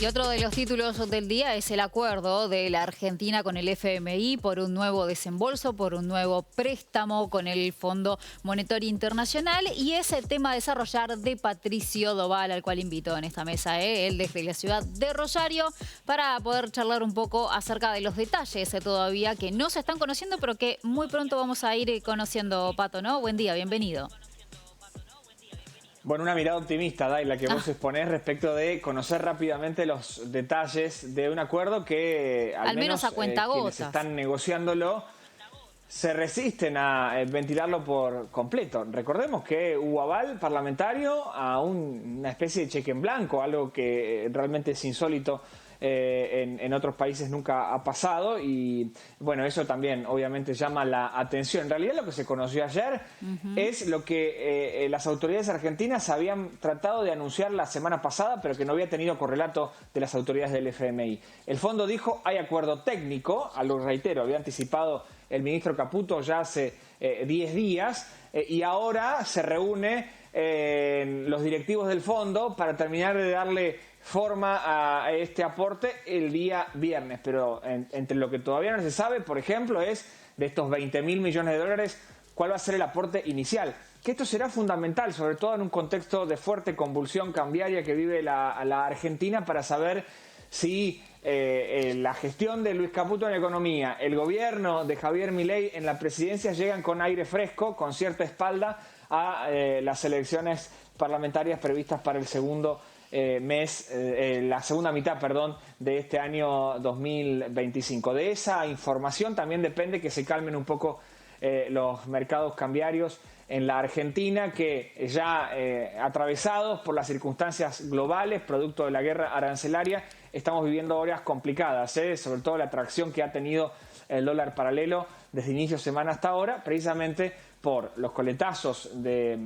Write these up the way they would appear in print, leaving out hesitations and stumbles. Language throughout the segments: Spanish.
Y otro de los títulos del día es el acuerdo de la Argentina con el FMI por un nuevo desembolso, por un nuevo préstamo con el Fondo Monetario Internacional, y ese tema a desarrollar de Patricio Doval, al cual invito en esta mesa, él desde la ciudad de Rosario, para poder charlar un poco acerca de los detalles todavía que no se están conociendo, pero que muy pronto vamos a ir conociendo, Pato, ¿no? Buen día, bienvenido. Bueno, una mirada optimista, Day, la que vos exponés respecto de conocer rápidamente los detalles de un acuerdo que al menos a quienes cuentagotas están negociándolo se resisten a ventilarlo por completo. Recordemos que hubo aval parlamentario a una especie de cheque en blanco, algo que realmente es insólito. En otros países nunca ha pasado y bueno, eso también obviamente llama la atención. En realidad lo que se conoció ayer es lo que las autoridades argentinas habían tratado de anunciar la semana pasada, pero que no había tenido correlato de las autoridades del FMI. El fondo dijo, hay acuerdo técnico, lo reitero, había anticipado el ministro Caputo ya hace 10 días y ahora se reúne los directivos del fondo para terminar de darle forma a este aporte el día viernes, pero entre lo que todavía no se sabe, por ejemplo, es de estos 20.000 millones de dólares, cuál va a ser el aporte inicial, que esto será fundamental, sobre todo en un contexto de fuerte convulsión cambiaria que vive la Argentina, para saber si la gestión de Luis Caputo en economía, el gobierno de Javier Milei en la presidencia llegan con aire fresco, con cierta espalda a las elecciones parlamentarias previstas para el segundo la segunda mitad, de este año 2025. De esa información también depende que se calmen un poco los mercados cambiarios en la Argentina, que ya atravesados por las circunstancias globales, producto de la guerra arancelaria, estamos viviendo horas complicadas, sobre todo la atracción que ha tenido el dólar paralelo desde inicio de semana hasta ahora, precisamente por los coletazos de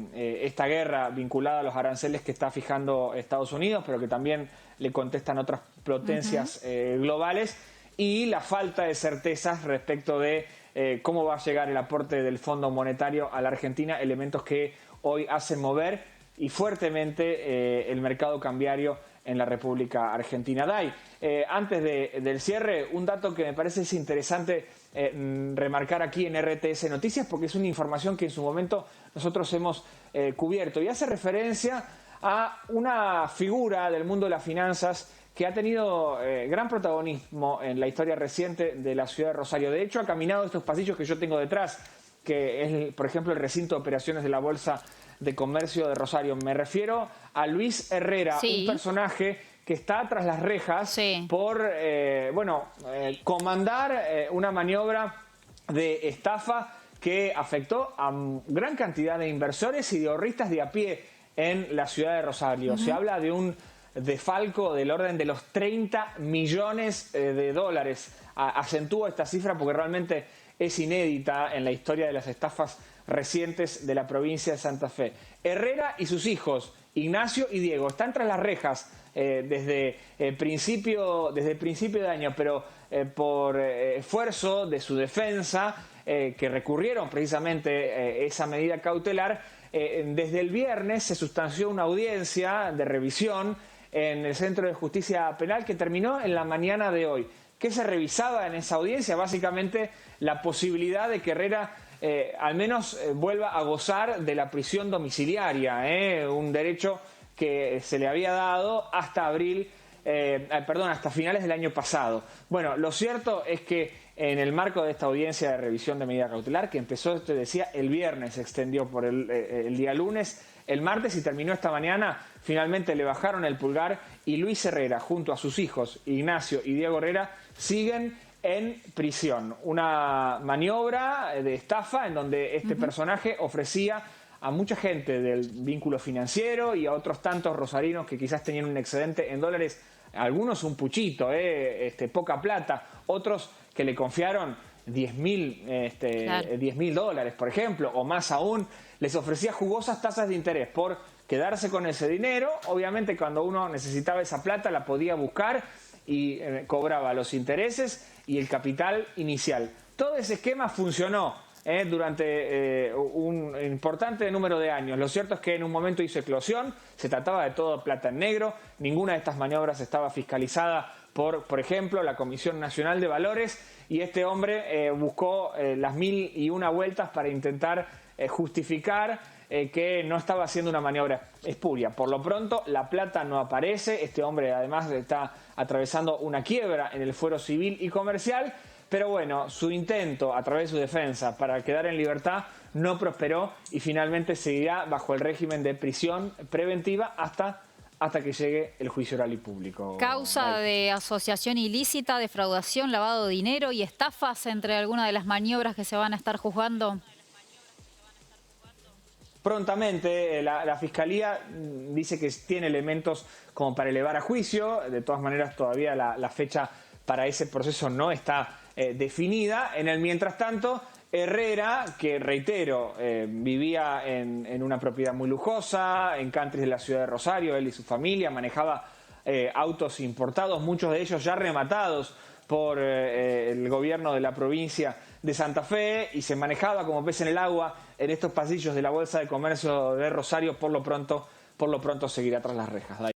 esta guerra vinculada a los aranceles que está fijando Estados Unidos, pero que también le contestan otras potencias globales, y la falta de certezas respecto de cómo va a llegar el aporte del Fondo Monetario a la Argentina, elementos que hoy hacen mover y fuertemente el mercado cambiario en la República Argentina. Day, antes del cierre, un dato que me parece es interesante remarcar aquí en RTS Noticias, porque es una información que en su momento nosotros hemos cubierto y hace referencia a una figura del mundo de las finanzas que ha tenido gran protagonismo en la historia reciente de la ciudad de Rosario. De hecho, ha caminado estos pasillos que yo tengo detrás, que es, por ejemplo, el recinto de operaciones de la Bolsa de Comercio de Rosario. Me refiero a Luis Herrera, un personaje que está tras las rejas por comandar una maniobra de estafa que afectó a gran cantidad de inversores y de ahorristas de a pie en la ciudad de Rosario. Se habla de un desfalco del orden de los 30 millones de dólares. Acentúa esta cifra porque realmente es inédita en la historia de las estafas recientes de la provincia de Santa Fe. Herrera y sus hijos, Ignacio y Diego, están tras las rejas desde principio de año, pero por esfuerzo de su defensa, que recurrieron precisamente esa medida cautelar, desde el viernes se sustanció una audiencia de revisión en el Centro de Justicia Penal que terminó en la mañana de hoy. ¿Qué se revisaba en esa audiencia? Básicamente la posibilidad de que Herrera al menos vuelva a gozar de la prisión domiciliaria, un derecho que se le había dado hasta hasta finales del año pasado. Bueno, lo cierto es que en el marco de esta audiencia de revisión de medida cautelar, que empezó, te decía, el viernes, se extendió por el día lunes, el martes y terminó esta mañana, finalmente le bajaron el pulgar y Luis Herrera, junto a sus hijos Ignacio y Diego Herrera, siguen en prisión. Una maniobra de estafa en donde este personaje ofrecía a mucha gente del vínculo financiero y a otros tantos rosarinos que quizás tenían un excedente en dólares, algunos un puchito, poca plata, otros que le confiaron 10.000 dólares, por ejemplo, o más aún, les ofrecía jugosas tasas de interés por quedarse con ese dinero. Obviamente cuando uno necesitaba esa plata la podía buscar y cobraba los intereses y el capital inicial. Todo ese esquema funcionó durante un importante número de años. Lo cierto es que en un momento hizo eclosión, se trataba de todo plata en negro, ninguna de estas maniobras estaba fiscalizada por ejemplo, la Comisión Nacional de Valores, y este hombre buscó las 1001 vueltas para intentar justificar que no estaba haciendo una maniobra espuria. Por lo pronto, la plata no aparece. Este hombre además está atravesando una quiebra en el fuero civil y comercial, pero bueno, su intento a través de su defensa para quedar en libertad no prosperó y finalmente seguirá bajo el régimen de prisión preventiva hasta que llegue el juicio oral y público. Causa de asociación ilícita, defraudación, lavado de dinero y estafas entre algunas de las maniobras que se van a estar juzgando. Prontamente la Fiscalía dice que tiene elementos como para elevar a juicio. De todas maneras, todavía la fecha para ese proceso no está definida. En el mientras tanto, Herrera, que reitero, vivía en una propiedad muy lujosa, en country de la ciudad de Rosario, él y su familia, manejaba autos importados, muchos de ellos ya rematados por el gobierno de la provincia de Santa Fe, y se manejaba como pez en el agua en estos pasillos de la Bolsa de Comercio de Rosario. Por lo pronto seguirá tras las rejas.